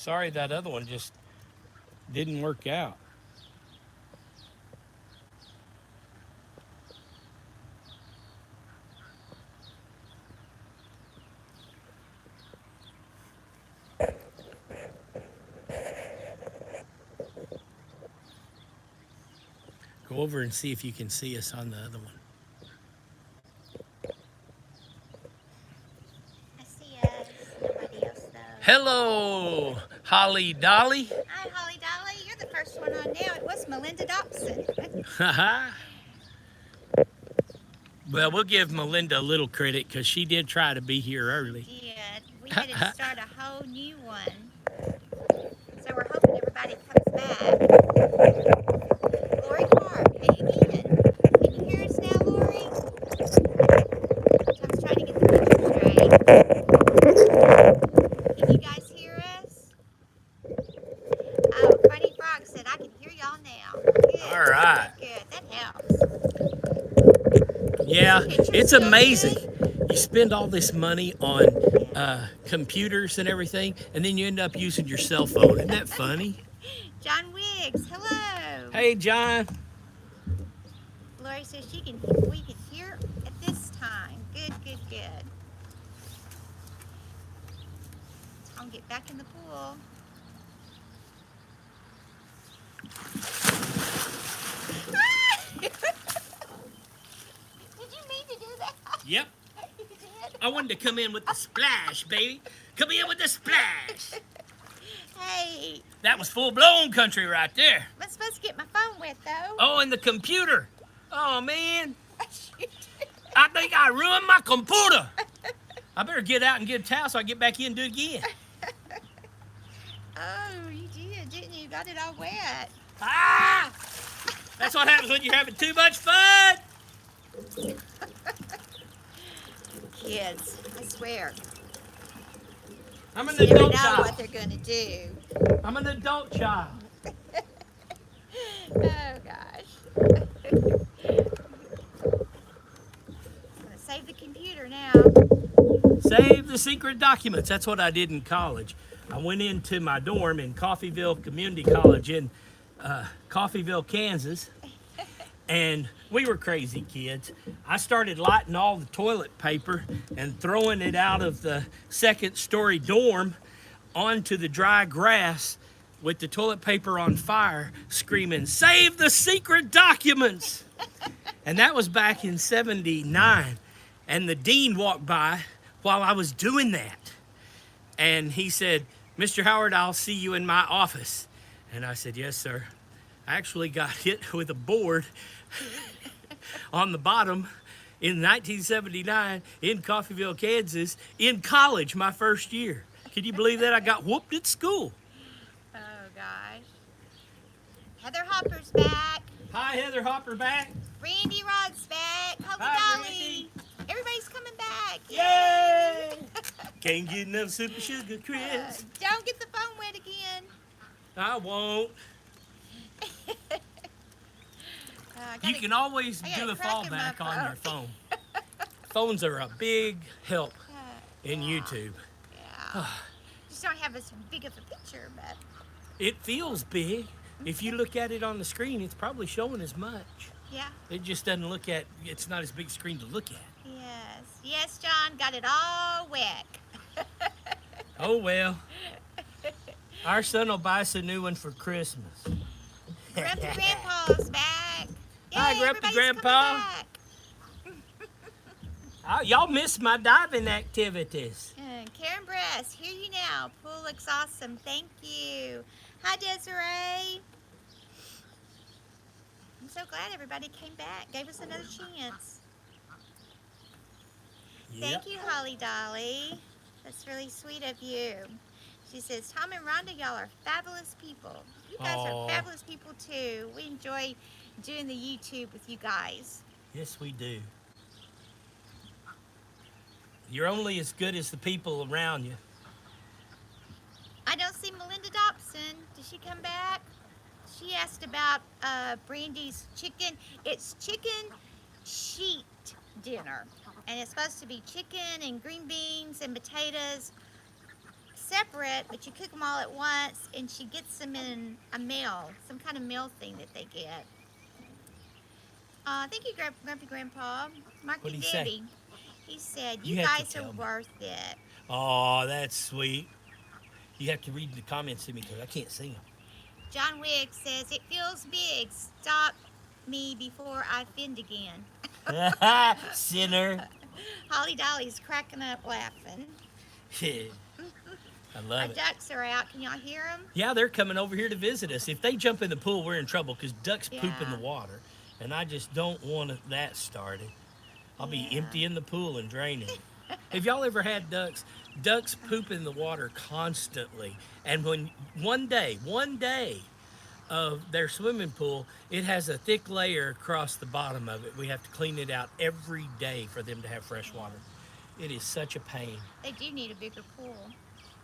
Sorry that other one just didn't work out. Go over and see if you can see us on the other one. I see us. Nobody else though. Hello, Holly Dolly. Hi, Holly Dolly. You're the first one on now. It was Melinda Dobson. Well, we'll give Melinda a little credit because she did try to be here early. We did. We had to start a whole new one. So we're hoping everybody comes back. Lori Clark, hey again. Can you hear us now, Lori? Tom's trying to get the picture straight. Can you guys hear us? Oh, Funny Frog said I can hear y'all now. Good. All right. Good. That helps. Yeah, it's Still amazing. good? You spend all this money on computers and everything, and then you end up using your cell phone. Isn't that funny? John Wiggs, hello. Hey, John. Lori says we can hear at this time. Good, good, good. Tom, get back in the pool. Did you mean to do that? Yep. You did? I wanted to come in with the splash, baby. Come in with the splash. Hey, That was full-blown country right there. I'm supposed to get my phone wet though. Oh, and the computer. Oh, man. You did. I think I ruined my computer. I better get out and get a towel so I get back in and do it again. Oh, you did, didn't you? Got it all wet. Ah! That's what happens when you're having too much fun. Kids, I swear. I'm an You never adult know child. what they're gonna do. I'm an adult child. Oh gosh. I'm gonna save the computer now. Save the secret documents. That's what I did in college. I went into my dorm in Coffeyville Community College in Coffeyville, Kansas. And we were crazy kids. I started lighting all the toilet paper and throwing it out of the second story dorm onto the dry grass with the toilet paper on fire, screaming, "Save the secret documents!" And that was back in '79. And the dean walked by while I was doing that. And he said, "Mr. Howard, I'll see you in my office." And I said, "Yes, sir." I actually got hit with a board on the bottom in 1979 in Coffeyville, Kansas, in college, my first year. Can you believe that? I got whooped at school. Oh gosh. Heather Hopper's back. Hi, Heather Hopper back. Randy Rod's back. Holy Hi, Dolly. Randy. Everybody's coming back. Yay! Can't get enough super sugar, Chris. Don't get the phone wet again. I won't. You can always do a fallback on your phone. Phones are a big help in YouTube. Yeah. Just don't have as big of a picture, but It feels big. If you look at it on the screen, it's probably showing as much. yeah. It just doesn't look at, it's not as big screen to look at. Yes. Yes, John, got it all wet. Oh well. Our son will buy us a new one for Christmas. Grumpy Grandpa's back. Yay, Hi, Grumpy everybody's Grandpa. coming back. Y'all missed my diving activities. Karen Bress, hear you now. Pool looks awesome. Thank you. Hi, Desiree. I'm so glad everybody came back. Gave us another chance. Thank you, Holly Dolly. That's really sweet of you. She says, Tom and Rhonda, y'all are fabulous people. You guys Aw. are fabulous people too. We enjoy doing the YouTube with you guys. Yes, we do. You're only as good as the people around you. I don't see Melinda Dobson. Did she come back? She asked about Brandy's chicken. It's chicken sheet dinner. And it's supposed to be chicken and green beans and potatoes, separate, but you cook them all at once, and she gets them in a mail, some kind of mail thing that they get. Thank you, Grumpy Grandpa. Marky What'd he say? Daddy. He said, you You have to guys are tell me. worth it. Oh, that's sweet. You have to read the comments to me because I can't see John Wigg says, it feels big. Stop me before I offend again. them. Sinner. Holly Dolly's cracking up laughing. Yeah, I Our love it. ducks are out. Can y'all hear them? Yeah, they're coming over here to visit us. If they jump in the pool, we're in trouble because ducks poop in Yeah. the water. And I just don't want that started. I'll be Yeah. emptying the pool and draining it. Have y'all ever had ducks? Ducks poop in the water constantly. And when one day of their swimming pool, it has a thick layer across the bottom of it. We have to clean it out every day for them to have fresh water. It is such a pain. They do need a bigger pool.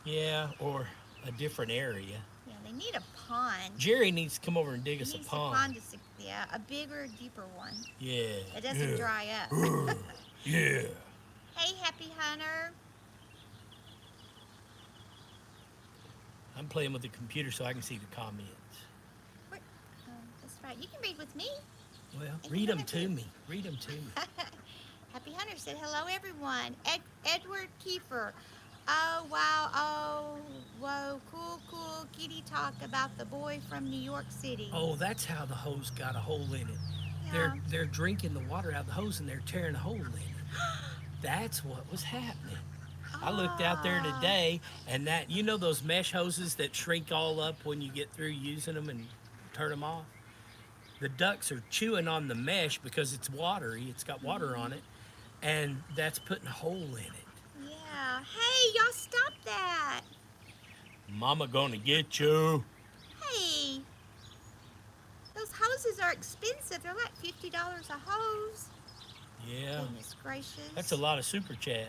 Yeah, or a different area. Yeah, they need a pond. Jerry needs to come over and dig us a Needs pond. yeah, a bigger, deeper one. Yeah. It doesn't yeah. dry up. Yeah. Hey, Happy Hunter. I'm playing with the computer so I can see the comments. That's right. You can read with me. Well, And read you them have to to- me. Read them to me. Happy Hunter said, hello, everyone. Edward Kiefer. Oh, wow. Oh, whoa. Cool kitty talk about the boy from New York City. Oh, that's how the hose got a hole in it. Yeah. They're drinking the water out of the hose and they're tearing a hole in it. That's what was happening. I looked out there Ah. today, and that, you know those mesh hoses that shrink all up when you get through using them and turn them off? The ducks are chewing on the mesh because it's watery, it's got water on it, and that's putting a hole in it. Yeah. Hey, y'all stop that. Mama gonna get you. Hey. Those hoses are expensive. They're like $50 a hose. Yeah, Goodness gracious. that's a lot of super chats.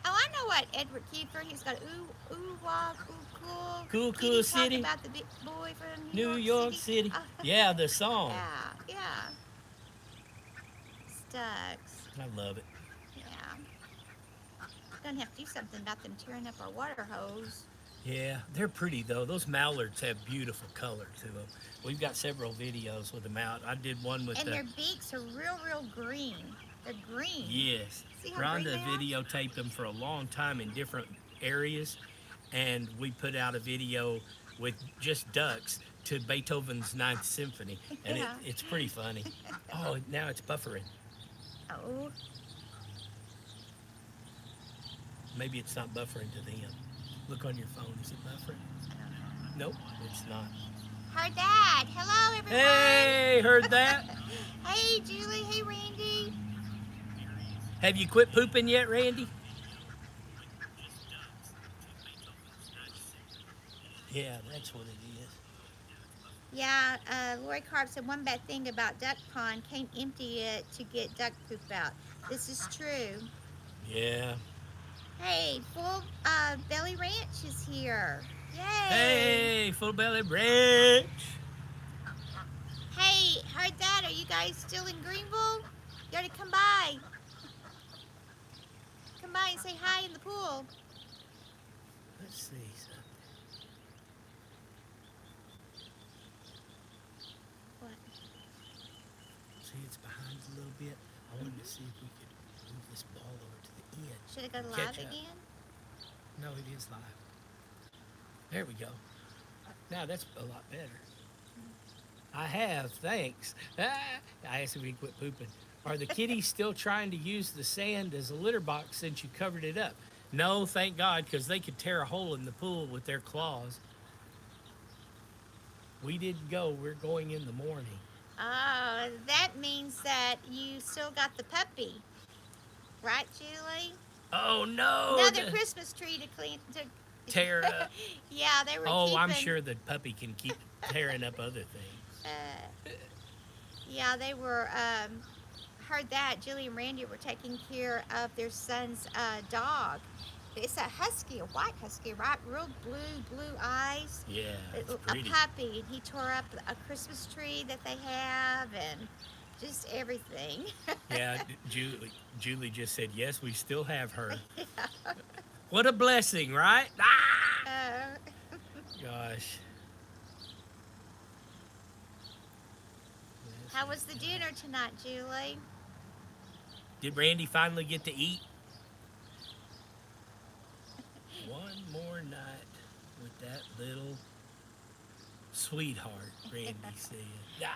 Oh, I know what Edward Kiefer. He's got wah, cool. Cool Kitty city. Talk about the big boy from New York City. Yeah, the song. Yeah. Stucks. I love it. Yeah. Gonna have to do something about them tearing up our water hose. Yeah, they're pretty though. Those mallards have beautiful color to them. We've got several videos with them out. I did one with And the... their beaks are real green. They're green. Yes. See how green Rhonda they are? videotaped them for a long time in different areas, and we put out a video with just ducks to Beethoven's Ninth Symphony, and Yeah. it's pretty funny. Oh, now it's buffering. Oh. Maybe it's not buffering to them. Look on your phone. Is it buffering? I don't know. Nope, it's not. Heard that. Hello, everyone. Hey, heard that? Hey, Julie. Hey, Randy. Have you quit pooping yet, Randy? Yeah, that's what it is. Yeah, Lori Carp said one bad thing about duck pond, can't empty it to get duck poop out. This is true. Yeah. Hey, Full Belly Ranch is here. Yay! Hey, full belly branch. Hey, heard that? Are you guys still in Greenville? You ought to come by. Come by and say hi in the pool. Let's see something. What? See, it's behind a little bit. I wanted to see if we could move this ball over to the end. Should I go live Catch up. again? No, it is live. There we go. Now that's a lot better. I have, thanks. I asked if we could quit pooping. Are the kitties still trying to use the sand as a litter box since you covered it up? No, thank God, because they could tear a hole in the pool with their claws. We didn't go. We're going in the morning. Oh, that means that you still got the puppy. Right, Julie? Oh, no. Another Christmas tree to clean. To Tear up. Yeah, they were Oh, keeping. I'm sure the puppy can keep tearing up other things. Yeah, they were. Heard that Julie and Randy were taking care of their son's dog. It's a husky, a white husky, right? Real blue eyes. Yeah, it's A pretty. puppy, and he tore up a Christmas tree that they have, and just everything. Yeah, Julie just said, yes, we still have her. What a blessing, right? Ah! Gosh. How was the dinner tonight, Julie? Did Randy finally get to eat? One more night with that little sweetheart, Randy said. Ah.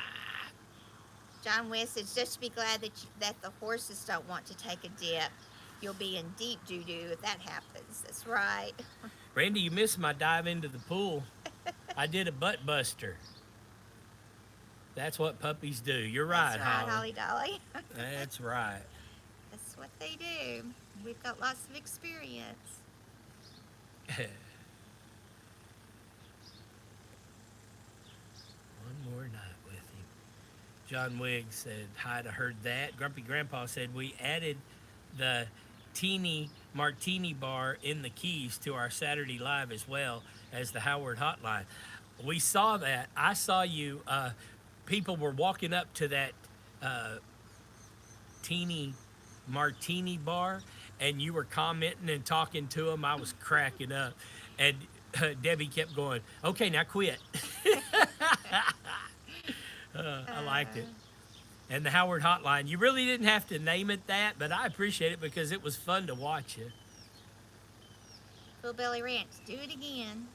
John West says, just be glad that the horses don't want to take a dip. You'll be in deep doo-doo if that happens. That's right. Randy, you missed my dive into the pool. I did a butt buster. That's what puppies do. You're right, That's right, Holly. Holly Dolly. That's right. That's what they do. We've got lots of experience. One more night with him. John Wiggs said, hi, I heard that. Grumpy Grandpa said, we added the teeny martini bar in the Keys to our Saturday Live as well as the Howard Hotline. We saw that. I saw you. People were walking up to that teeny martini bar, and you were commenting and talking to them. I was cracking up. And Debbie kept going, okay, now quit. I liked it. And the Howard Hotline, you really didn't have to name it that, but I appreciate it because it was fun to watch it. Full Belly Ranch, do it again.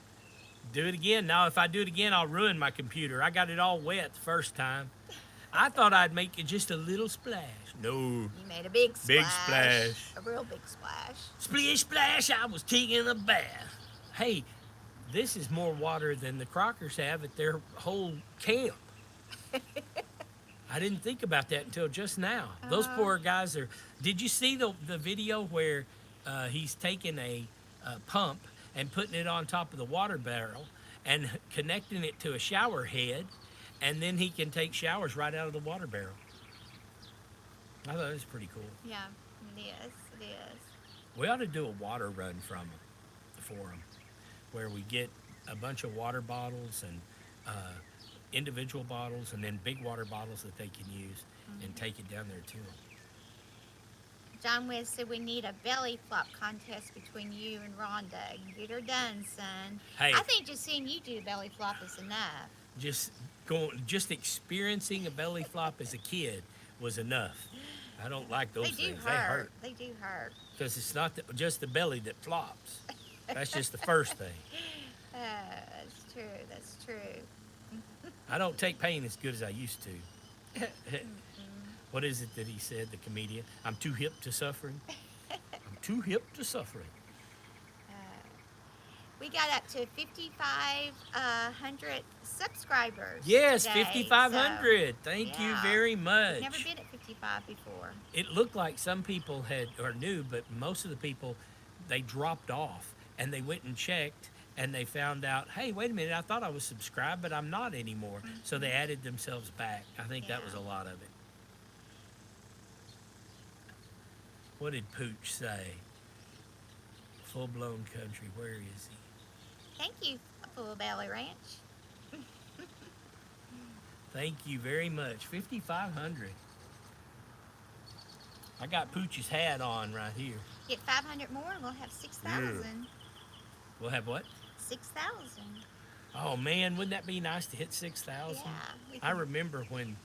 Do it again. Now, if I do it again, I'll ruin my computer. I got it all wet the first time. I thought I'd make it just a little splash. No. You made a big splash. Big splash. A real big splash. Splish splash, I was taking a bath. Hey, this is more water than the Crockers have at their whole camp. I didn't think about that until just now. Those poor guys are... Did you see the video where he's taking a pump and putting it on top of the water barrel and connecting it to a shower head, and then he can take showers right out of the water barrel? I thought it was pretty cool. Yeah, it is. It is. We ought to do a water run for them, where we get a bunch of water bottles and individual bottles and then big water bottles that they can use and take it down there to them. John West said we need a belly flop contest between you and Rhonda. Get her done, son. Hey. I think just seeing you do belly flop is enough. Just experiencing a belly flop as a kid was enough. I don't like those They do things. hurt. They do hurt. Because it's not just the belly that flops. That's just the first thing. That's true. That's true. I don't take pain as good as I used to. What is it that he said, the comedian? I'm too hip to suffering. I'm too hip to suffering. We got up to 5,500 subscribers. Yes, today, 5,500. so, Thank you yeah. very much. We've never been at 55 before. It looked like some people knew, but most of the people, they dropped off and they went and checked and they found out, hey, wait a minute, I thought I was subscribed, but I'm not anymore. So they added themselves back. I think that was a lot of it. What did Pooch say? Full-blown country, where is he? Thank you, Full Belly Ranch. Thank you very much. 5,500. I got Pooch's hat on right here. Get 500 more and we'll have 6,000. We'll have what? 6,000. Oh, man, wouldn't that be nice to hit 6,000? Yeah. I remember when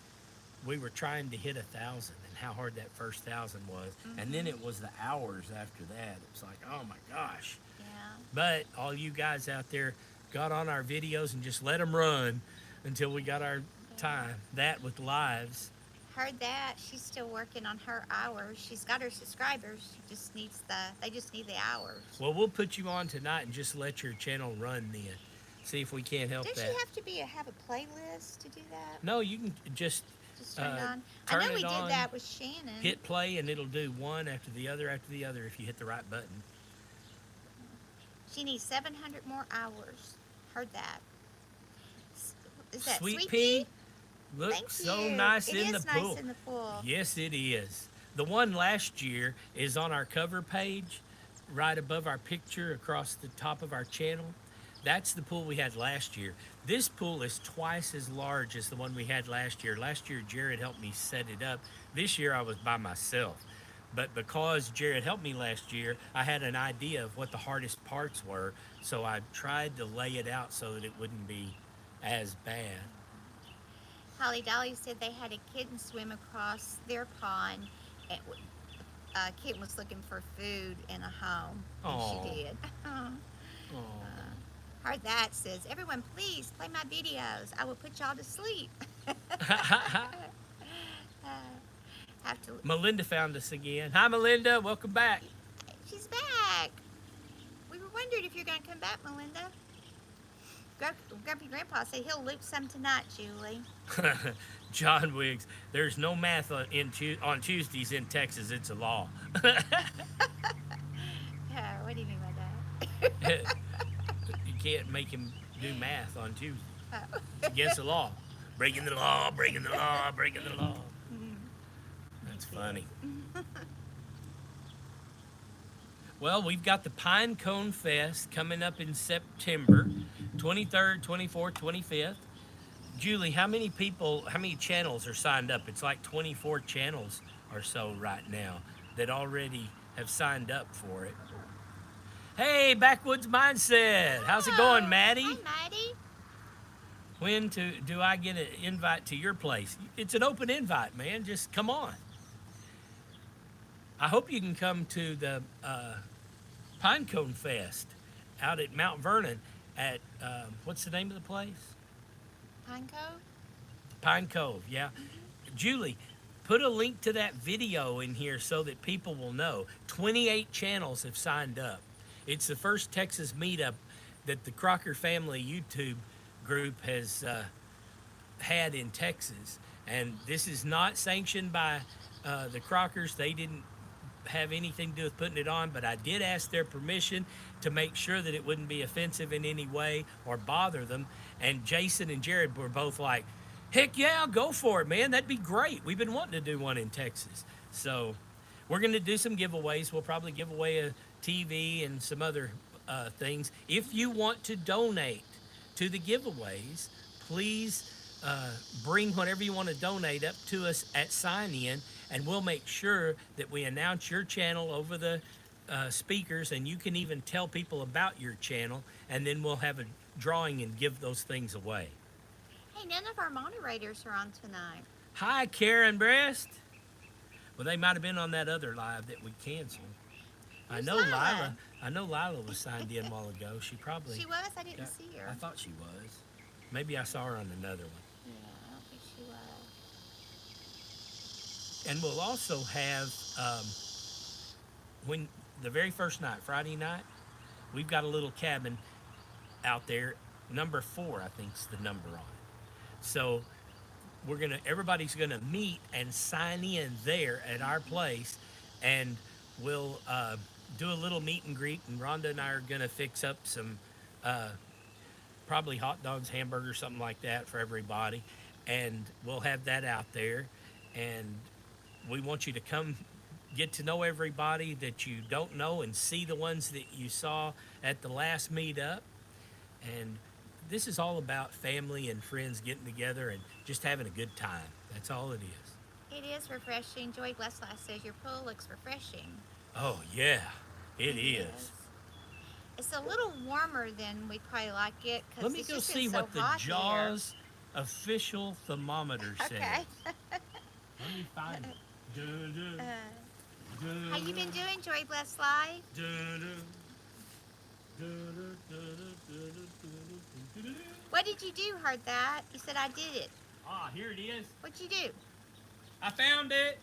we were trying to hit 1,000 and how hard that first 1,000 was. And then it was the hours after that. It was like, oh, my gosh. Yeah. But all you guys out there got on our videos and just let them run until we got our time. That with lives. Heard that. She's still working on her hours. She's got her subscribers. She just needs they just need the hours. Well, we'll put you on tonight and just let your channel run then. See if we can't help Does that. she have to have a playlist to do that? No, you can just turn it on. turn I know it we did on, that with Shannon. hit play, and it'll do one after the other if you hit the right button. She needs 700 more hours. Heard that. Is that Sweet Pea? Pea looks Thank so you. nice It in is the pool. nice in the pool. Yes, it is. The one last year is on our cover page, right above our picture across the top of our channel. That's the pool we had last year. This pool is twice as large as the one we had last year. Last year, Jared helped me set it up. This year, I was by myself. But because Jared helped me last year, I had an idea of what the hardest parts were. So I tried to lay it out so that it wouldn't be as bad. Holly Dolly said they had a kitten swim across their pond. And, kitten was looking for food and a home, and she Oh, did. oh. Heard that says, everyone please play my videos. I will put y'all to sleep. Have to. Melinda found us again. Hi, Melinda. Welcome back. She's back. We were wondering if you're going to come back, Melinda. Grumpy Grandpa said he'll loop some tonight, Julie. John Wiggs. There's no math on Tuesdays in Texas. It's a law. What do you mean by that? You can't make him do math on Tuesday. Oh. It's against the law. Breaking the law, breaking the law, breaking the law. That's funny. Well, we've got the Pine Cone Fest coming up in September, 23rd, 24th, 25th. Julie, how many channels are signed up? It's like 24 channels or so right now that already have signed up for it. Hey, Backwoods Mindset. How's it going, Maddie? Hi, Maddie. When do I get an invite to your place? It's an open invite, man. Just come on. I hope you can come to the Pinecone Fest out at Mount Vernon at, what's the name of the place? Pine Cove? Pine Cove, yeah. Julie, put a link to that video in here so that people will know. 28 channels have signed up. It's the first Texas meetup that the Crocker family YouTube group has had in Texas. And this is not sanctioned by the Crockers. They didn't have anything to do with putting it on, but I did ask their permission to make sure that it wouldn't be offensive in any way or bother them. And Jason and Jared were both like, heck yeah, go for it, man. That'd be great. We've been wanting to do one in Texas. So we're going to do some giveaways. We'll probably give away a TV and some other things. If you want to donate to the giveaways, please bring whatever you want to donate up to us at sign-in, and we'll make sure that we announce your channel over the speakers, and you can even tell people about your channel, and then we'll have a drawing and give those things away. Hey, none of our moderators are on tonight. Hi, Karen Breast. Well, they might have been on that other live that we canceled. Who's I Lila? know Lila was signed in a while ago. She probably. She was? I didn't see her. I thought she was. Maybe I saw her on another one. Yeah, I don't think she was. And we'll also have when the very first night, Friday night, we've got a little cabin out there. Number 4, I think, is the number on it. So everybody's gonna meet and sign in there at our place, and we'll do a little meet and greet. And Rhonda and I are gonna fix up some probably hot dogs, hamburgers, something like that for everybody, and we'll have that out there. And we want you to come get to know everybody that you don't know and see the ones that you saw at the last meetup. And this is all about family and friends getting together and just having a good time. That's all it is. It is refreshing. Joy Blessed says your pool looks refreshing. Oh, yeah, it is. It's a little warmer than we'd probably like it. Let me go see what the Jaws official thermometer says. Okay. Let me find it. How you been doing, Joy Blessed Live? What did you do? Heard that? You said I did it. Ah, here it is. What'd you do? I found it.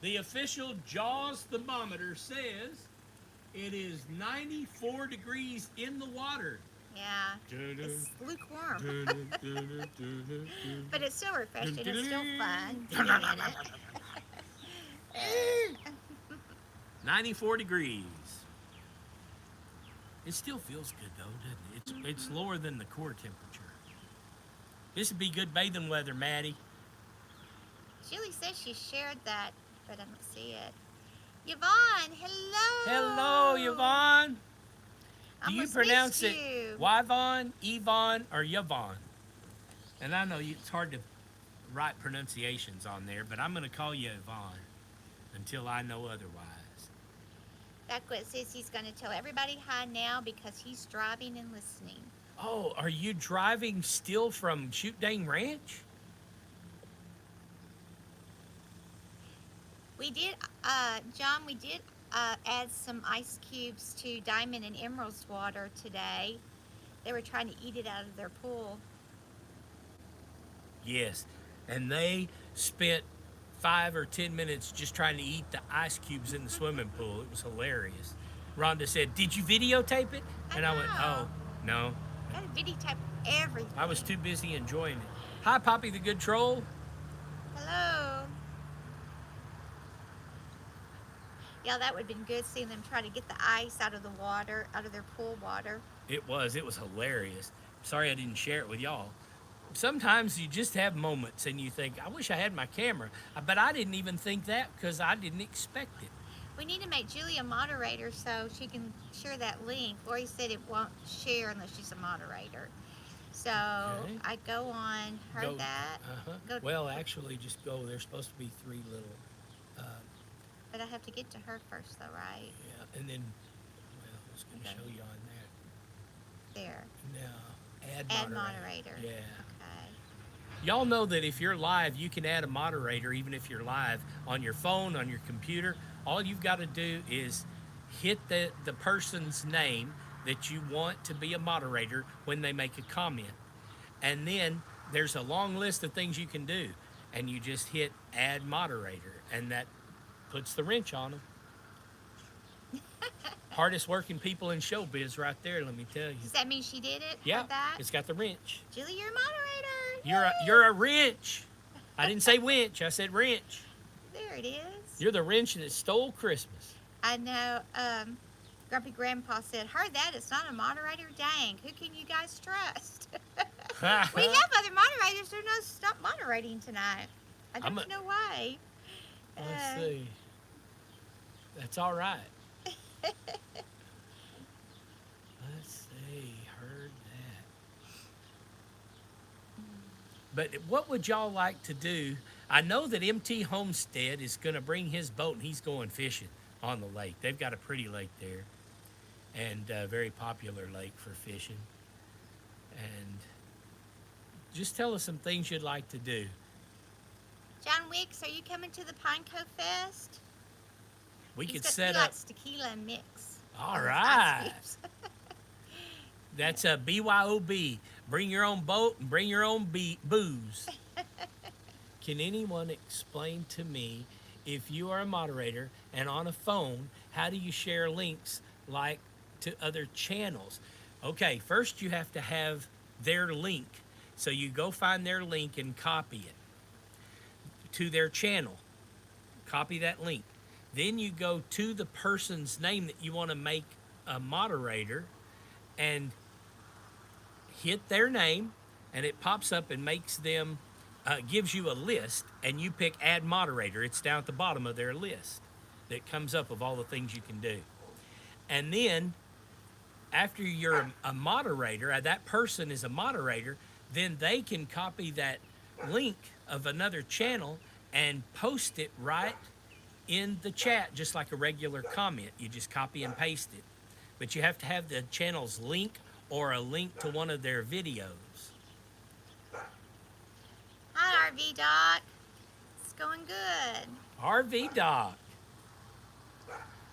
The official Jaws thermometer says it is 94 degrees in the water. Yeah, it's lukewarm. But it's still refreshing. It's still fun. Being in it. 94 degrees. It still feels good though, doesn't it? It's lower than the core temperature. This would be good bathing weather, Maddie. Julie says she shared that, but I don't see it. Yvonne, hello. Hello, Yvonne. Do you Almost pronounce missed it you. Yvonne, Yvonne, or Yvonne? And I know it's hard to write pronunciations on there, but I'm going to call you Yvonne. until I know otherwise. That's what it says. He's going to tell everybody hi now because he's driving and listening. Oh, are you driving still from Shoot Dang Ranch? We did, John, we did add some ice cubes to Diamond and Emerald's water today. They were trying to eat it out of their pool. Yes. And they spent 5 or 10 minutes just trying to eat the ice cubes in the swimming pool. It was hilarious. Rhonda said, "Did you videotape it?" And I went, "Oh, no." Got to videotape everything. I was too busy enjoying it. Hi, Poppy the Good Troll. Hello. Yeah, that would have been good seeing them try to get the ice out of the water, out of their pool water. It was hilarious. Sorry I didn't share it with y'all. Sometimes you just have moments and you think, I wish I had my camera. But I didn't even think that because I didn't expect it. We need to make Julie a moderator so she can share that link. Lori said it won't share unless she's a moderator. So Okay. I go on that. Go, Well, actually, just go. There's supposed to be 3 little, but I have to get to her first though, right? yeah, and then, well, I was going to Okay. show you on There. that. Now, Add moderator. Yeah. Okay. Y'all know that if you're live, you can add a moderator even if you're live on your phone, on your computer. All you've got to do is hit the person's name that you want to be a moderator when they make a comment. And then there's a long list of things you can do. And you just hit add moderator. And that puts the wrench on them. Hardest working people in showbiz right there, let me tell you. Does that mean she did it? Yeah, Heard that? it's got the wrench. Julie, you're a moderator. You're a wrench. I didn't say winch, I said wrench. There it is. You're the wrench that stole Christmas. I know. Grumpy Grandpa said, "Heard that? It's not a moderator. Dang, who can you guys trust?" We have other moderators who know stop moderating tonight. I don't know why. Let's see. That's all right. Let's see. Heard that. But what would y'all like to do? I know that MT Homestead is going to bring his boat and he's going fishing on the lake. They've got a pretty lake there and a very popular lake for fishing. And just tell us some things you'd like to do. John Wicks, are you coming to the Pine Cove Fest? We He could said set he up. likes tequila and mix. All on his right. ice cubes. That's a BYOB. Bring your own boat and bring your own booze. Can anyone explain to me, if you are a moderator and on a phone, how do you share links like to other channels? Okay, first you have to have their link. So you go find their link and copy it to their channel. Copy that link. Then you go to the person's name that you want to make a moderator and hit their name, and it pops up and makes them, gives you a list, and you pick add moderator. It's down at the bottom of their list that comes up of all the things you can do. And then after you're a moderator, that person is a moderator, then they can copy that link of another channel and post it right in the chat, just like a regular comment. You just copy and paste it. But you have to have the channel's link or a link to one of their videos. Hi, RV Doc. It's going good. RV Doc.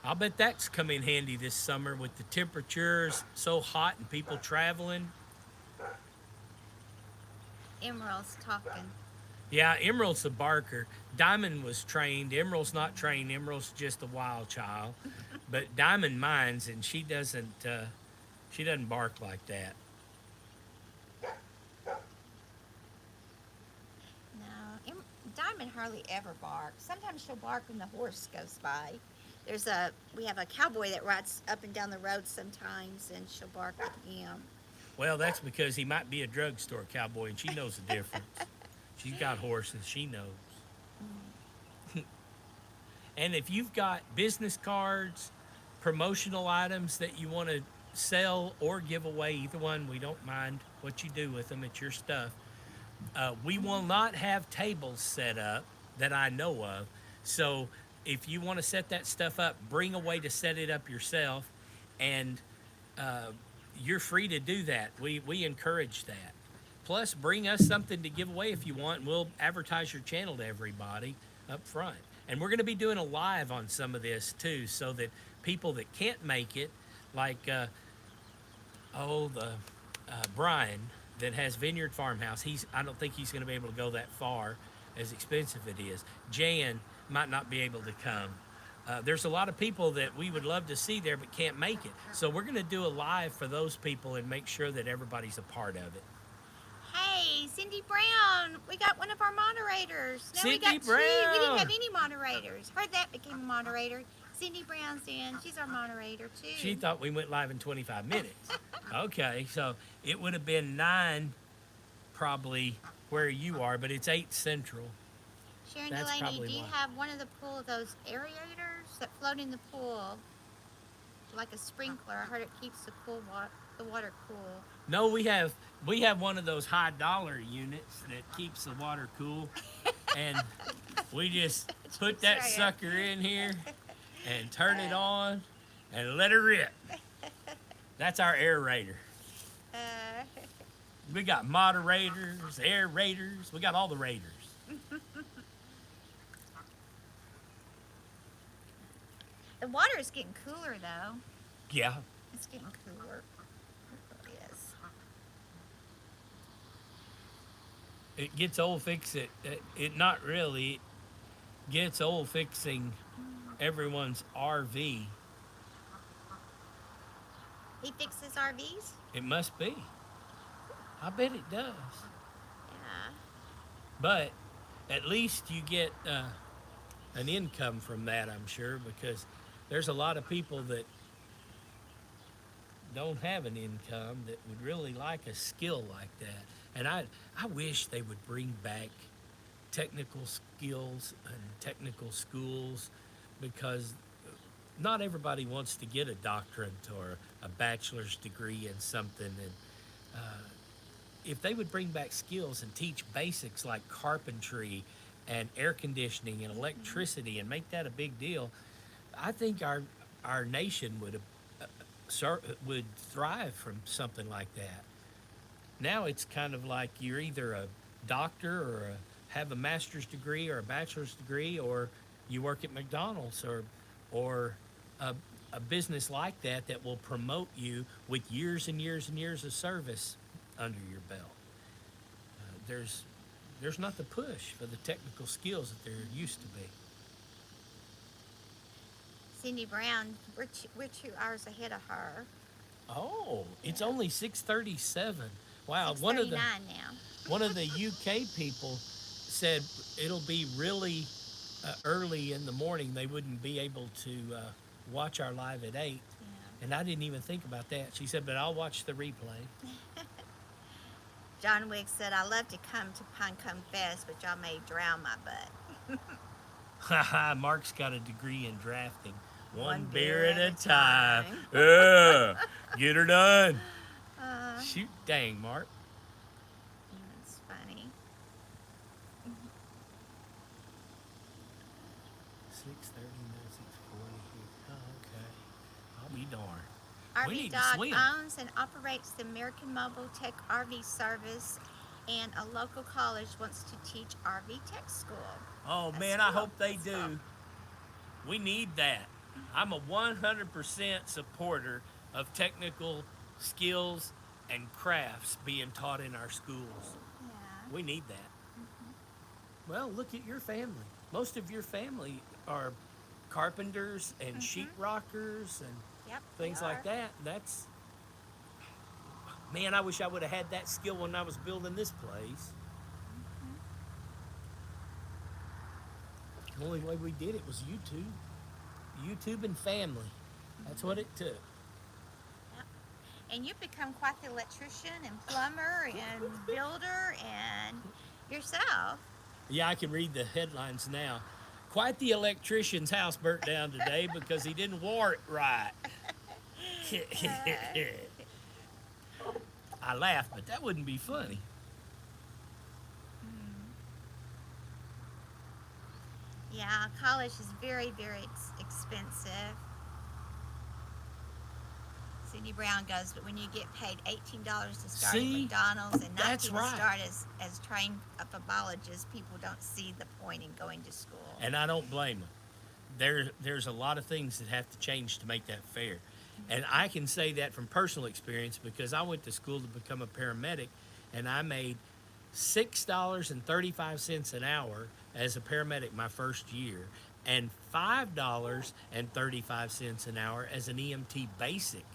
I'll bet that's come in handy this summer with the temperatures so hot and people traveling. Emerald's talking. Yeah, Emerald's a barker. Diamond was trained. Emerald's not trained. Emerald's just a wild child. But Diamond minds, and she doesn't bark like that. No, Diamond hardly ever barks. Sometimes she'll bark when the horse goes by. We have a cowboy that rides up and down the road sometimes, and she'll bark at him. Well, that's because he might be a drugstore cowboy, and she knows the difference. She's got horses. She knows. And if you've got business cards, promotional items that you want to sell or give away, either one, we don't mind what you do with them. It's your stuff. We will not have tables set up that I know of. So if you want to set that stuff up, bring a way to set it up yourself, and you're free to do that. We encourage that. Plus, bring us something to give away if you want, and we'll advertise your channel to everybody up front. And we're going to be doing a live on some of this too, so that people that can't make it, like Brian that has Vineyard Farmhouse, I don't think he's going to be able to go that far, as expensive it is. Jan might not be able to come. There's a lot of people that we would love to see there but can't make it. So we're going to do a live for those people and make sure that everybody's a part of it. Hey, Cindy Brown, we got one of our moderators. No, we Cindy got two. Brown. We didn't have any moderators. Her that became a moderator. Cindy Brown's in. She's our moderator too. She thought we went live in 25 minutes. Okay, so it would have been 9 probably where you are, but it's 8 Central. Sharon That's Delaney, probably do you why. have one of the pool, those aerators that float in the pool, like a sprinkler? I heard it keeps the water cool. No, we have one of those high dollar units that keeps the water cool, and we just put that Sorry. sucker in here and turn it on and let it rip. That's our aerator. Uh, We got moderators, aerators, we got all the raiders. the water is getting cooler though. Yeah. It's getting cooler. It really is. It gets old it not really gets old fixing everyone's RV. He fixes RVs? It must be. I bet it does. Yeah. But at least you get an income from that, I'm sure, because there's a lot of people that don't have an income that would really like a skill like that. And I wish they would bring back technical skills and technical schools, because not everybody wants to get a doctorate or a bachelor's degree in something. And if they would bring back skills and teach basics like carpentry and air conditioning and electricity and make that a big deal, I think our nation would thrive from something like that. Now it's kind of like you're either a doctor or have a master's degree or a bachelor's degree, or you work at McDonald's or a business like that will promote you with years and years and years of service under your belt. There's not the push for the technical skills that there used to be. Cindy Brown, we're 2 hours ahead of her. Oh, it's only 6:37. Wow, 6:39 now. one of the UK people said it'll be really early in the morning. They wouldn't be able to watch our live at 8. Yeah. And I didn't even think about that. She said, but I'll watch the replay. John Wiggs said, I love to come to Pinecone Fest, but y'all may drown my butt. Haha, Mark's got a degree in drafting. One One beer at a time. Get her done. Shoot, dang, Mark. That's funny. 6:30, 6:40 here. Oh, okay. I'll be darned. We RV need to Dog swim. owns and operates the American Mobile Tech RV Service, and a local college wants to teach RV Tech School. Oh, That's man, I cool. hope they That's do. cool. We need that. I'm a 100% supporter of technical skills and crafts being taught in our schools. Yeah. We need that. Well, look at your family. Most of your family are carpenters and sheetrockers and Yep. things they like are. that. That's, man, I wish I would have had that skill when I was building this place. The only way we did it was YouTube. YouTube and family. That's what it took. Yep. And you've become quite the electrician and plumber and builder and yourself. Yeah, I can read the headlines now. Quite the electrician's house burnt down today because he didn't wire it right. I laugh, but that wouldn't be funny. Yeah, college is very, very expensive. Cindy Brown goes, but when you get paid $18 to start at See, McDonald's and that's 19 to right. start as trained philologists, people don't see the point in going to school. And I don't blame them. There's a lot of things that have to change to make that fair. And I can say that from personal experience because I went to school to become a paramedic and I made $6.35 an hour as a paramedic my first year and $5.35 an hour as an EMT basic.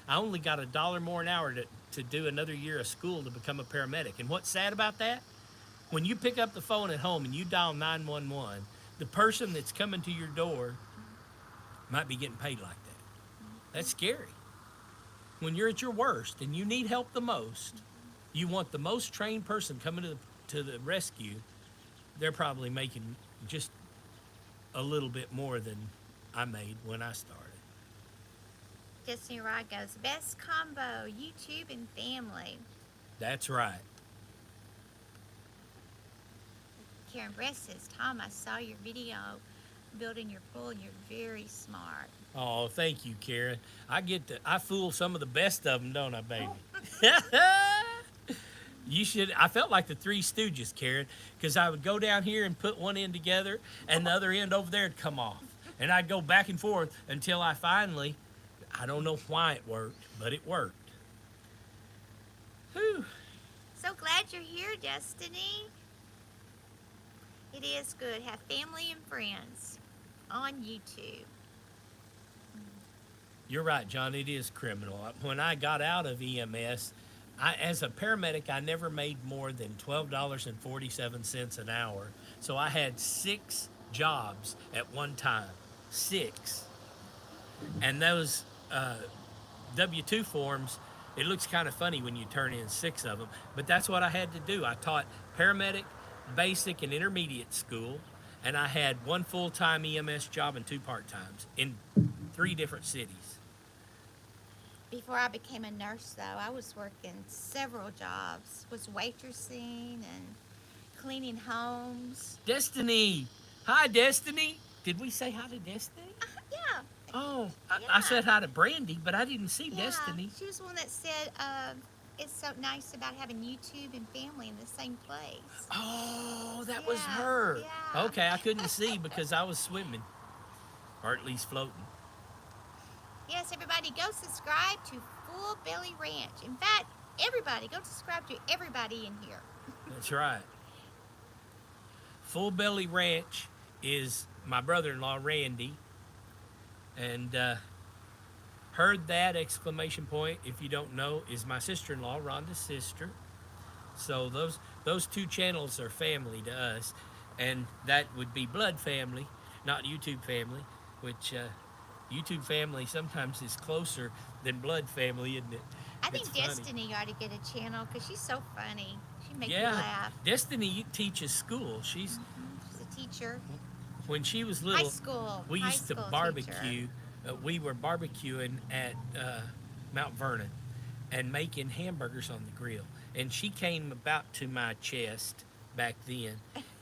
I only got $1 more an hour to do another year of school to become a paramedic. And what's sad about that? When you pick up the phone at home and you dial 911, the person that's coming to your door might be getting paid like that. That's scary. When you're at your worst and you need help the most, you want the most trained person coming to the rescue. They're probably making just a little bit more than I made when I started. Destiny Rod goes, best combo, YouTube and family. That's right. Karen Bress says, Tom, I saw your video building your pool and you're very smart. Oh, thank you, Karen. I fool some of the best of them, don't I, baby? You should. I felt like the Three Stooges, Karen, because I would go down here and put one end together, and the other end over there would come off, and I'd go back and forth until I finally. I don't know why it worked, but it worked. Whew. So glad you're here, Destiny. It is good. Have family and friends on YouTube. You're right, John. It is criminal. When I got out of EMS, as a paramedic, I never made more than $12.47 an hour. So I had 6 jobs at one time. 6. And those W-2 forms, it looks kind of funny when you turn in 6 of them. But that's what I had to do. I taught paramedic, basic, and intermediate school. And I had 1 full-time EMS job and 2 part-times in 3 different cities. Before I became a nurse, though, I was working several jobs. Was waitressing and cleaning homes. Destiny! Hi, Destiny! Did we say hi to Destiny? Yeah. Oh, Yeah. I said hi to Brandy, but I didn't see Yeah. Destiny. She was the one that said it's so nice about having YouTube and family in the same place. Oh, that was Yeah, her. yeah. Okay, I couldn't see because I was swimming, or at least floating. Yes, everybody, go subscribe to Full Belly Ranch. In fact, everybody, go subscribe to everybody in here. That's right. Full Belly Ranch is my brother-in-law, Randy, and heard that exclamation point, if you don't know, is my sister-in-law, Rhonda's sister. So those 2 channels are family to us, and that would be blood family, not YouTube family, which YouTube family sometimes is closer than blood family, isn't it? I think It's funny. Destiny ought to get a channel because she's so funny. She makes me Yeah, laugh. Destiny teaches school. She's a teacher. When she was High little, school. we high used to school barbecue. teacher. We were barbecuing at Mount Vernon and making hamburgers on the grill. And she came about to my chest back then.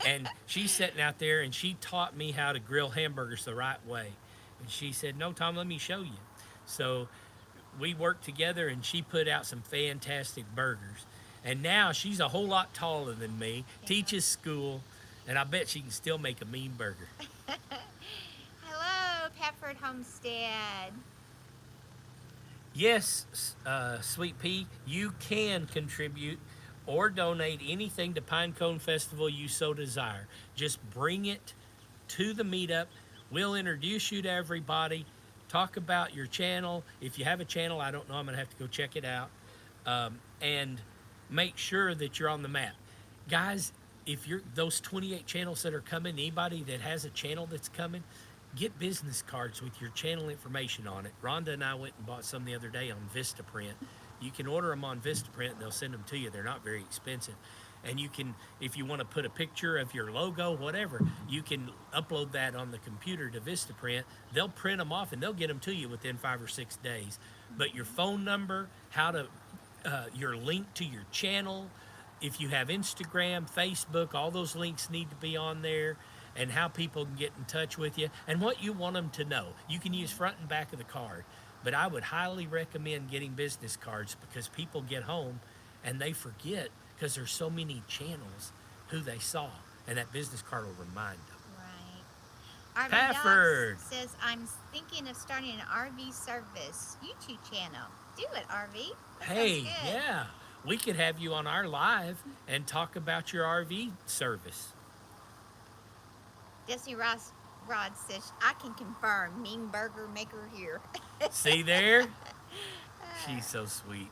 And she's sitting out there and she taught me how to grill hamburgers the right way. And she said, no, Tom, let me show you. So we worked together and she put out some fantastic burgers. And now she's a whole lot taller than me, teaches school, and I bet she can still make a mean burger. Hello, Pepford Homestead. Yes, Sweet Pea, you can contribute or donate anything to Pinecone Festival you so desire. Just bring it to the meetup. We'll introduce you to everybody, talk about your channel. If you have a channel, I don't know, I'm going to have to go check it out. And make sure that you're on the map. Guys, if you're those 28 channels that are coming, anybody that has a channel that's coming, get business cards with your channel information on it. Rhonda and I went and bought some the other day on Vistaprint. You can order them on Vistaprint and they'll send them to you. They're not very expensive. And you can, if you want to put a picture of your logo, whatever, you can upload that on the computer to Vistaprint. They'll print them off and they'll get them to you within 5 or 6 days. But your phone number, your link to your channel, if you have Instagram, Facebook, all those links need to be on there. and how people can get in touch with you and what you want them to know. You can use front and back of the card, but I would highly recommend getting business cards because people get home and they forget because there's so many channels who they saw, and that business card will remind them. Right. RV Pafford. Dogs says, I'm thinking of starting an RV service YouTube channel. Do it, RV. That sounds Hey, good. yeah, we could have you on our live and talk about your RV service. Destiny Rod says, I can confirm, mean burger maker here. See there? She's so sweet.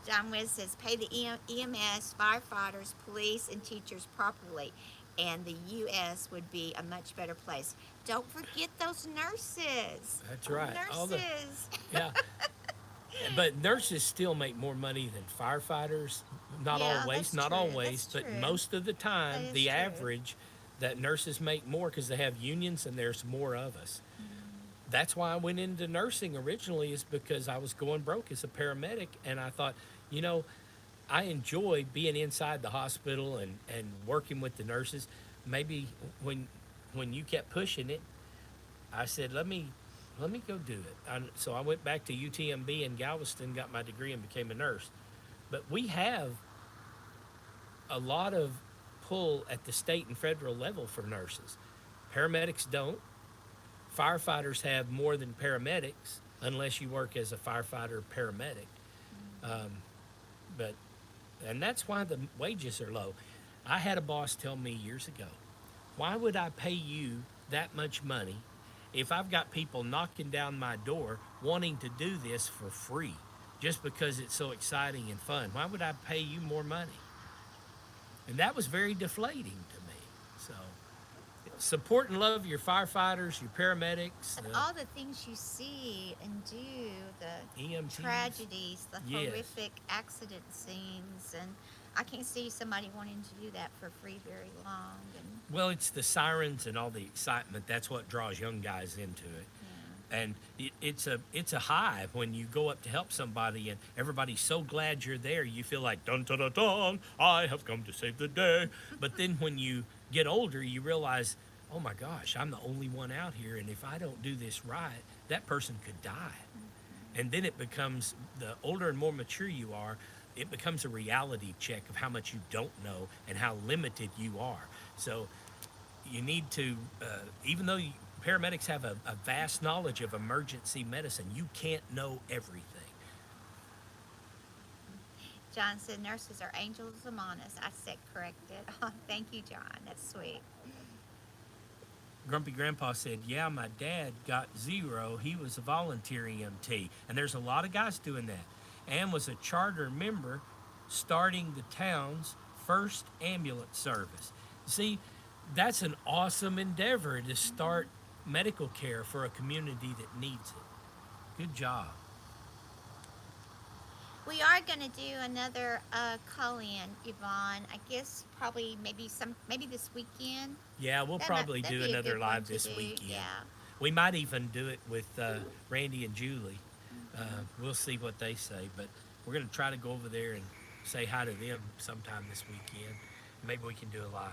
John Wiz says, pay the EMS, firefighters, police, and teachers properly, and the U.S. would be a much better place. Don't forget those nurses. That's right. Nurses. Yeah. But nurses still make more money than firefighters. Not Yeah, always, that's not true. always, That's but true. most of the That time, is the true. average that nurses make more because they have unions and there's more of us. That's why I went into nursing originally, is because I was going broke as a paramedic, and I thought, you know, I enjoy being inside the hospital and working with the nurses. Maybe when you kept pushing it, I said, let me go do it. So I went back to UTMB in Galveston, got my degree, and became a nurse. But we have a lot of pull at the state and federal level for nurses. Paramedics don't. Firefighters have more than paramedics, unless you work as a firefighter or paramedic. But and that's why the wages are low. I had a boss tell me years ago, why would I pay you that much money if I've got people knocking down my door wanting to do this for free just because it's so exciting and fun? Why would I pay you more money? And that was very deflating to me. So support and love your firefighters, your paramedics, And all the things you see and do, the EMTs. tragedies, the Yes. horrific accident scenes, and I can't see somebody wanting to do that for free very long. And Well, it's the sirens and all the excitement. That's what draws young guys into it. And it's a high when you go up to help somebody and everybody's so glad you're there. You feel like, dun dun dun dun, I have come to save the day. But then when you get older, you realize, oh my gosh, I'm the only one out here, and if I don't do this right, that person could die. And then it becomes, the older and more mature you are, it becomes a reality check of how much you don't know and how limited you are. So you need to, even though paramedics have a vast knowledge of emergency medicine, you can't know everything. John said nurses are angels among us. I said corrected. Oh, thank you, John. That's sweet. Grumpy Grandpa said, yeah, my dad got 0. He was a volunteer EMT. And there's a lot of guys doing that. And was a charter member starting the town's first ambulance service. See, that's an awesome endeavor to start medical care for a community that needs it. Good job. We are going to do another call-in, Yvonne. I guess probably maybe this weekend. Yeah, we'll probably That'd do be a another good one live to this do, weekend. Yeah. We might even do it with Randy and Julie. We'll see what they say, but we're going to try to go over there and say hi to them sometime this weekend. Maybe we can do it live.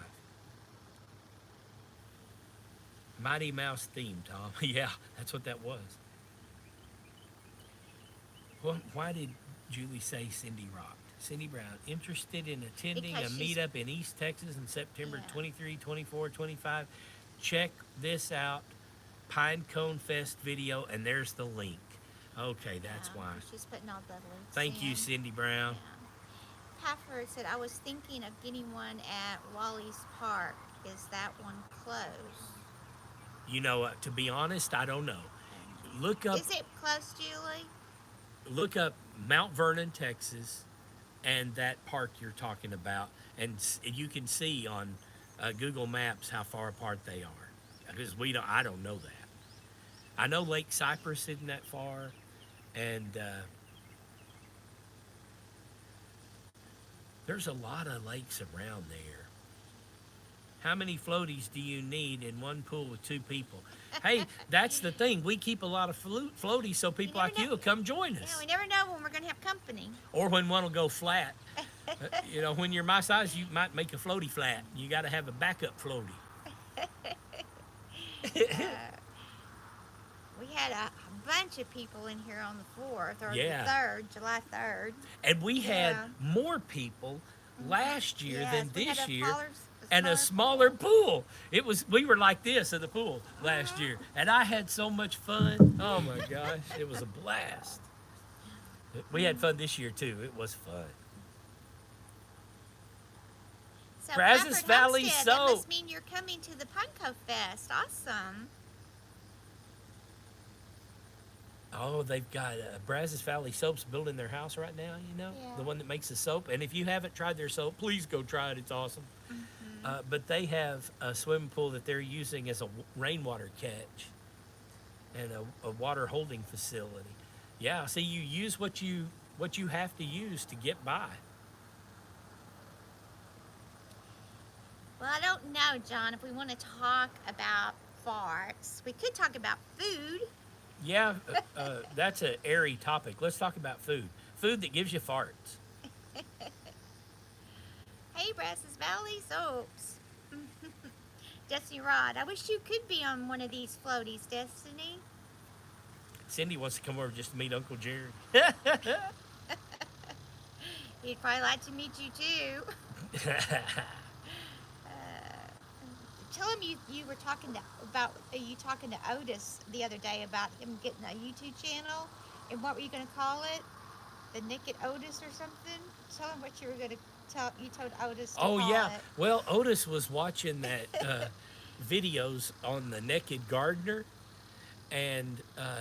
Mighty Mouse theme, Tom. Yeah, that's what that was. Well, why did Julie say Cindy rocked? Cindy Brown, interested in attending Because a she's- meetup in East Texas in September Yeah. 23, 24, 25. Check this out. Pine Cone Fest video, and there's the link. Okay, that's Yeah, why. She's putting all the links Thank you, in. Cindy Brown. Yeah. Pafford said, I was thinking of getting one at Wally's Park. Is that one closed? You know, to be honest, I don't know. Look up, Is it closed, Julie? look up Mount Vernon, Texas, and that park you're talking about, and you can see on Google Maps how far apart they are. Because I don't know that. I know Lake Cypress isn't that far, and there's a lot of lakes around there. How many floaties do you need in one pool with 2 people? Hey, that's the thing. We keep a lot of floaties so people never like you know. will come join us. Yeah, we never know when we're going to have company. Or when one will go flat. When you're my size, you might make a floaty flat. You got to have a backup floaty. Uh, we had a bunch of people in here on the 4th or the Yeah. 3rd, July 3rd. And we had Yeah. more people last year Yes, than we had this a year, and a smaller smaller pool. It was we were like this at the pool last year, and I had so much fun. Oh my gosh, it was a blast. We had fun this year too. It was fun. So Brazos Crawford Valley Homestead, that Soap. must mean you're coming to the Punko Fest. Awesome. Oh, they've got Brazos Valley Soaps building their house right now. You know, Yeah. the one that makes the soap. And if you haven't tried their soap, please go try it. It's awesome. Mm-hmm. But they have a swimming pool that they're using as a rainwater catch and a water holding facility. Yeah, see, you use what you have to use to get by. Well, I don't know, John, if we want to talk about farts. We could talk about food. Yeah, that's an airy topic. Let's talk about food. Food that gives you farts. Hey, Brazos Valley Soaps. Destiny Rod, I wish you could be on one of these floaties, Destiny. Cindy wants to come over just to meet Uncle Jared. He'd probably like to meet you too. Tell him you were talking to Otis the other day about him getting a YouTube channel, and what were you going to call it? The Naked Otis or something? Tell him what you were going to tell. You told Otis to Oh call yeah. it. Well, Otis was watching that videos on the naked gardener, and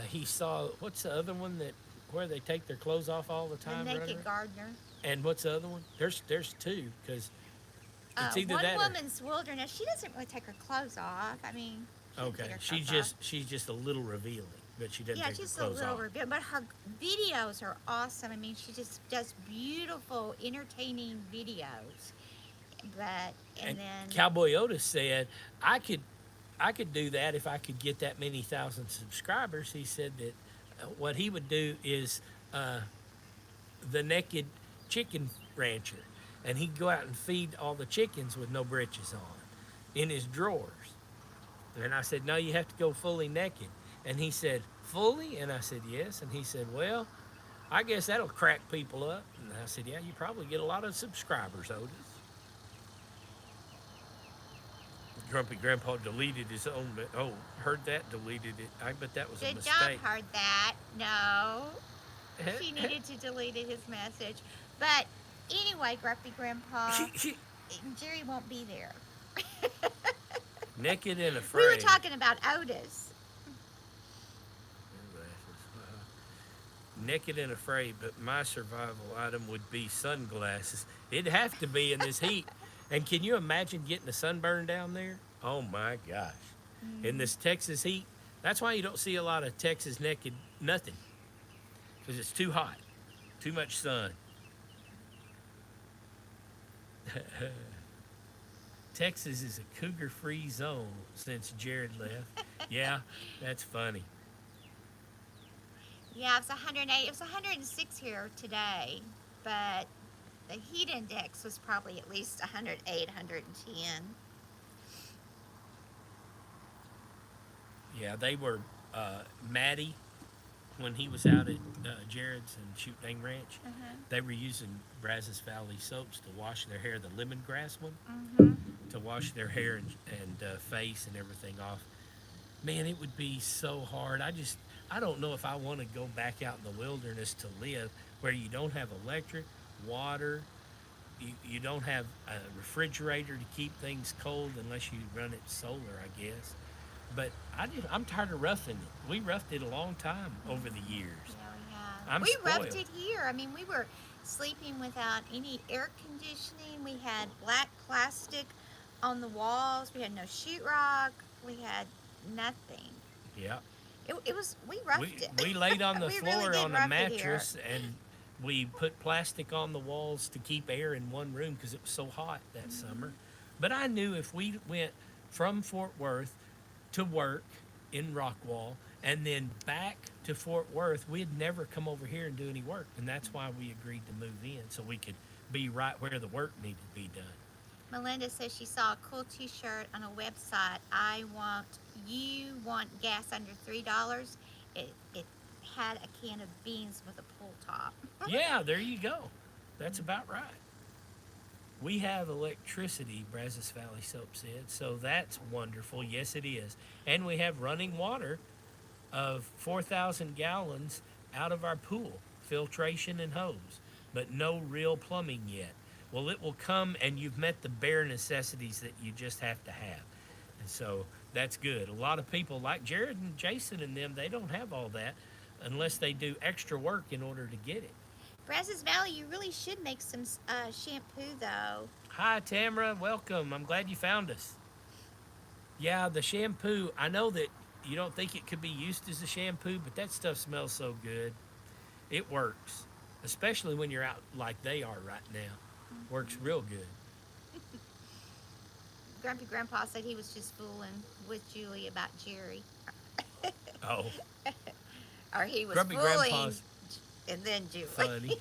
he saw what's the other one that where they take their clothes off all the The time. Naked running? Gardener. And what's the other one? There's two because it's either One that Woman's Wilderness. She doesn't really take her clothes off. I mean, she or doesn't take okay. her She's clothes just off. she's just a little revealing, but she doesn't Yeah, take her just a clothes little off. review, but her videos are awesome. I mean, she just does beautiful, entertaining videos. But and then Cowboy Otis said, I could do that if I could get that many thousand subscribers. He said that what he would do is the naked chicken rancher, and he'd go out and feed all the chickens with no breeches on in his drawers. And I said, no, you have to go fully naked. And he said, fully? And I said, yes. And he said, well, I guess that'll crack people up. And I said, yeah, you probably get a lot of subscribers, Otis. Grumpy Grandpa deleted his own. Oh, heard that? Deleted it. I bet that was a good job, mistake. heard that. No, she needed to delete his message. But anyway, Grumpy Grandpa, Jerry won't be there. Naked and afraid. We were talking about Otis. Naked and afraid, but my survival item would be sunglasses. It'd have to be in this heat. And can you imagine getting a sunburn down there? Oh my gosh. In this Texas heat, that's why you don't see a lot of Texas naked nothing. Because it's too hot. Too much sun. Texas is a cougar-free zone since Jared left. Yeah, that's funny. Yeah, it was 108. It was 106 here today, but the heat index was probably at least 108, 110. Yeah, they were Maddie when he was out at Jared's and Shoot Dang Ranch. They were using Brazos Valley soaps to wash their hair, the lemongrass one, to wash their hair and face and everything off. Man, it would be so hard. I don't know if I want to go back out in the wilderness to live where you don't have electric, water, you don't have a refrigerator to keep things cold unless you run it solar, I guess. But I'm tired of roughing it. We roughed it a long time over the years. Yeah, we have. I'm We spoiled. roughed it here. I mean, we were sleeping without any air conditioning. We had black plastic on the walls. We had no sheetrock. We had nothing. Yeah. It was, we roughed it. We laid on the We floor really did on a rough it here. mattress and we put plastic on the walls to keep air in one room because it was so hot that summer. But I knew if we went from Fort Worth to work in Rockwall and then back to Fort Worth, we'd never come over here and do any work. And that's why we agreed to move in, so we could be right where the work needed to be done. Melinda says she saw a cool t-shirt on a website. I want you want gas under $3, it had a can of beans with a pull top. Yeah, there you go. That's about right. We have electricity, Brazos Valley Soap said, so that's wonderful. Yes, it is. And we have running water of 4,000 gallons out of our pool, filtration and hose, but no real plumbing yet. Well, it will come, and you've met the bare necessities that you just have to have. And so that's good. A lot of people like Jared and Jason and them, they don't have all that unless they do extra work in order to get it. Brazos Valley, you really should make some shampoo though. Hi, Tamara. Welcome. I'm glad you found us. Yeah, the shampoo, I know that you don't think it could be used as a shampoo, but that stuff smells so good. It works, especially when you're out like they are right now. Works real good. Grumpy Grandpa said he was just fooling with Julie about Jerry. Oh, Or he was Grumpy fooling Grandpa's and then Julie. funny.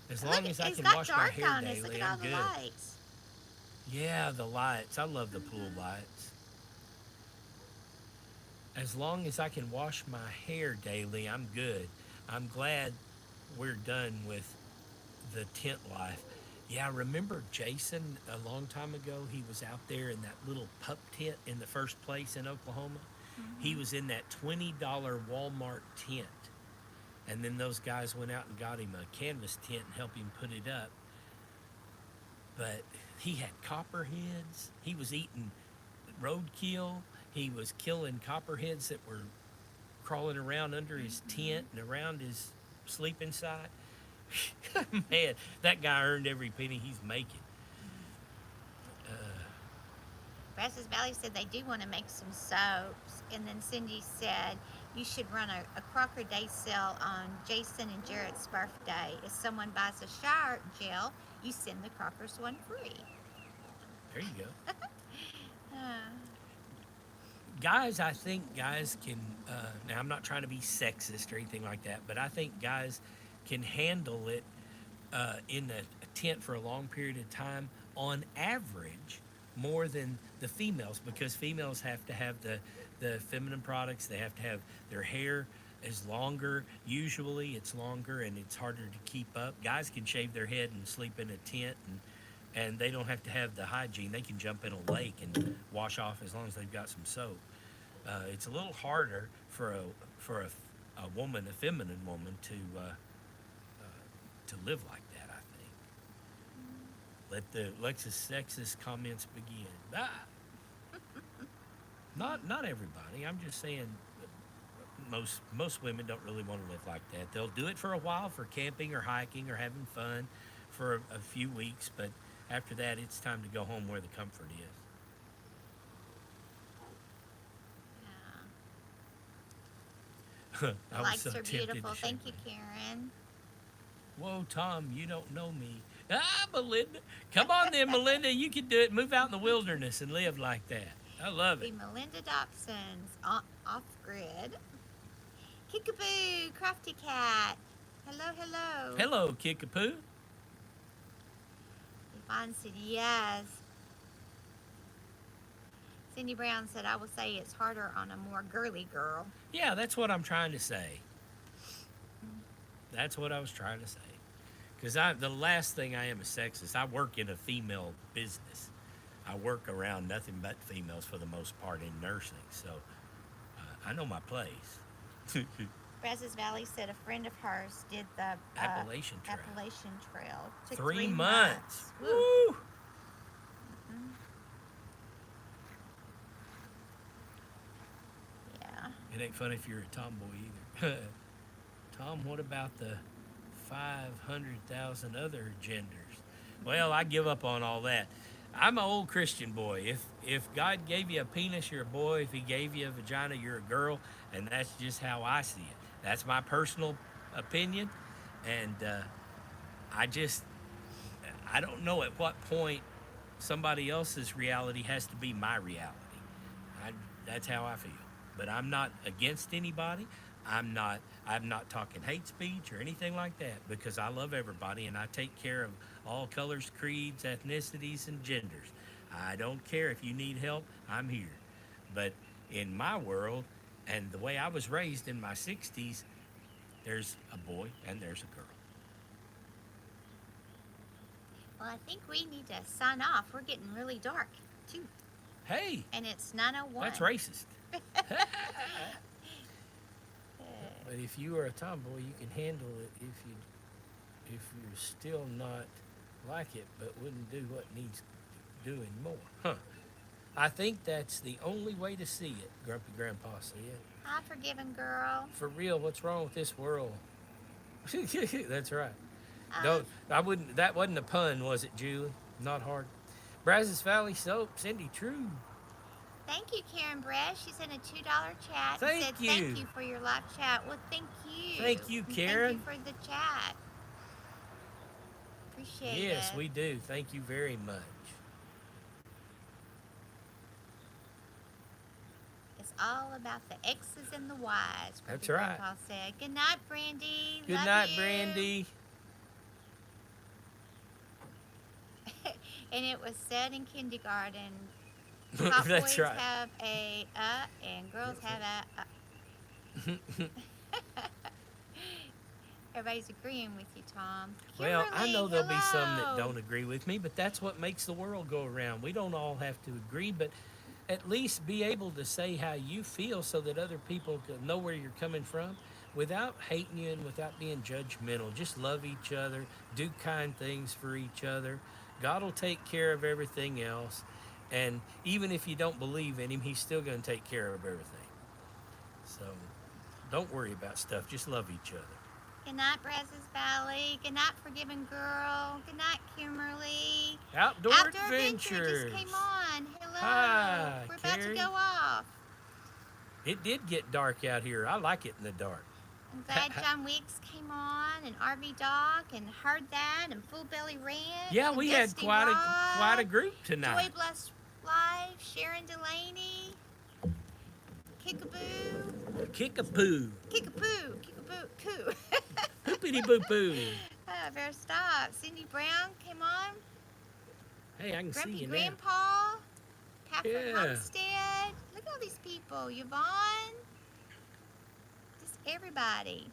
As long as I it's can got wash my dark hair on us. daily, Look at all I'm the good. lights. Yeah, the lights. I love the pool lights. As long as I can wash my hair daily, I'm good. I'm glad we're done with the tent life. Yeah, I remember Jason a long time ago. He was out there in that little pup tent in the first place in Oklahoma. He was in that $20 Walmart tent. And then those guys went out and got him a canvas tent and helped him put it up. But he had copperheads. He was eating roadkill. He was killing copperheads that were crawling around under his tent and around his sleeping side. Man, that guy earned every penny he's making. Brazos Valley said they do want to make some soaps. And then Cindy said you should run a Crocker Day sale on Jason and Jared's birthday. If someone buys a shower gel, you send the Crockers one free. There you go. Uh, Guys, I think guys can, now I'm not trying to be sexist or anything like that, but I think guys can handle it in a tent for a long period of time on average more than the females, because females have to have the feminine products. They have to have their hair is longer. Usually it's longer and it's harder to keep up. Guys can shave their head and sleep in a tent, and they don't have to have the hygiene. They can jump in a lake and wash off as long as they've got some soap. It's a little harder for a woman, a feminine woman, to live like that, I think. Let the Lexus sexist comments begin. Ah! Not everybody. I'm just saying most women don't really want to live like that. They'll do it for a while for camping or hiking or having fun for a few weeks, but after that it's time to go home where the comfort is. yeah. I was Likes so are tempted to beautiful. shake Thank you, my head. Karen. Whoa, Tom, you don't know me. Ah, Melinda. Come on then, Melinda. You can do it. Move out in the wilderness and live like that. I love it. The Melinda Dobson's off grid. Kickaboo, Crafty Cat. Hello, hello. Hello, Kickapoo. Yvonne said yes. Cindy Brown said, I will say it's harder on a more girly girl. Yeah, that's what I'm trying to say. That's what I was trying to say. Because the last thing I am a sexist. I work in a female business. I work around nothing but females for the most part in nursing. So I know my place. Brazos Valley said a friend of hers did the Appalachian Trail. Appalachian Trail. Took 3 months. Woo. Woo! Yeah. It ain't fun if you're a tomboy either. Tom, what about the 500,000 other genders? Well, I give up on all that. I'm an old Christian boy. If God gave you a penis, you're a boy. If he gave you a vagina, you're a girl. And that's just how I see it. That's my personal opinion. And I don't know at what point somebody else's reality has to be my reality. That's how I feel. But I'm not against anybody. I'm not talking hate speech or anything like that, because I love everybody and I take care of all colors, creeds, ethnicities, and genders. I don't care if you need help. I'm here. But in my world and the way I was raised in my 60s, there's a boy and there's a girl. Well, I think we need to sign off. We're getting really dark, too. Hey, And it's 9:01. that's racist. But if you are a tomboy, you can handle it if you're still not like it, but wouldn't do what needs doing more. Huh. I think that's the only way to see it, Grumpy Grandpa said. Hi, forgiven girl. For real, what's wrong with this world? That's right. Um, That wasn't a pun, was it, Julie? Not hard. Brazos Valley Soap, Cindy True. Thank you, Karen Brett. She sent a $2 chat Thank and said you. thank you for your live chat. Well, thank you. Thank you, And Karen. Thank you for the chat. Appreciate it. Yes, we do. Thank you very much. It's all about the X's and the Y's. That's Grumpy right. Grandpa said. Good night, Brandy. Good Love night, you. Brandy. And it was said in kindergarten. Top That's boys right. have a and girls have a. Everybody's agreeing with you, Tom. Well, I Kimberly, know there'll be some that hello. don't agree with me, but that's what makes the world go around. We don't all have to agree, but at least be able to say how you feel so that other people can know where you're coming from without hating you and without being judgmental. Just love each other, do kind things for each other. God will take care of everything else. And even if you don't believe in him, he's still going to take care of everything. So don't worry about stuff. Just love each other. Good night, Brazos Valley. Good night, Forgiven Girl. Good night, Kimberly. Outdoor Adventure Adventures. just came on. Hello. Hi, We're about to Carrie. go off. It did get dark out here. I like it in the dark. I'm glad John Weeks came on, and RV Doc, and Heard That, and Full Belly Ranch. Yeah, and we had Dusty quite Rod, a group Joy tonight. Blessed Life, Sharon Delaney, Kickaboo, Kickapoo. Kickapoo, Kickaboo, Coo. Poopity boo boo. Better stop. Cindy Brown came on. Hey, I can see Grumpy you now. Grandpa, Patrick Yeah. Homestead. Look at all these people. Yvonne. Just everybody.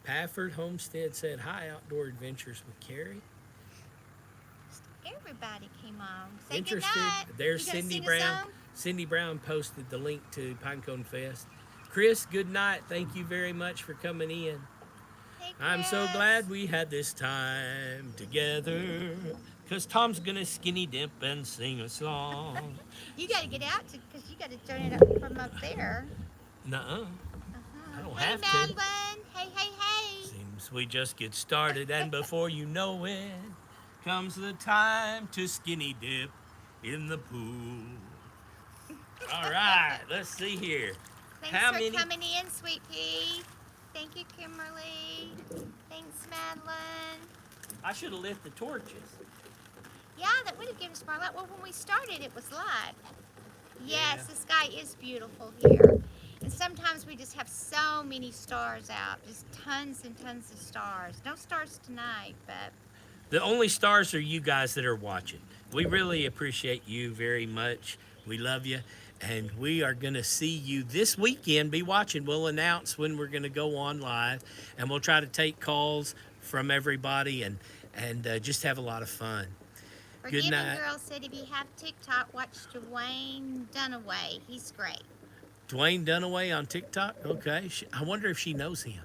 Pafford Homestead said, "Hi, Outdoor Adventures with Carrie." Just everybody came on. Say Interested? goodnight. There's You gonna Cindy sing a Brown. song? Cindy Brown posted the link to Pinecone Fest. Chris, good night. Thank you very much for coming in. Hey, I'm so Chris. glad we had this time together. Because Tom's going to skinny dip and sing a song. You got to get out because you got to turn it up from up there. Nuh-uh. I don't Hey, have to. Madeline. Hey, hey, hey. Seems we just get started, and before you know it, comes the time to skinny dip in the pool. All right, let's see here. Thanks How for many- coming in, Sweet Pea. Thank you, Kimberly. Thanks, Madeline. I should have lit the torches. Yeah, that would have given us more light. Well, when we started, it was light. Yes, Yeah. the sky is beautiful here. And sometimes we just have so many stars out. Just tons and tons of stars. No stars tonight, but The only stars are you guys that are watching. We really appreciate you very much. We love you. And we are going to see you this weekend. Be watching. We'll announce when we're going to go on live. And we'll try to take calls from everybody and just have a lot of fun. Good Forgiven night. Girl said if you have TikTok, watch Dwayne Dunaway. He's great. Dwayne Dunaway on TikTok? Okay. I wonder if she knows him.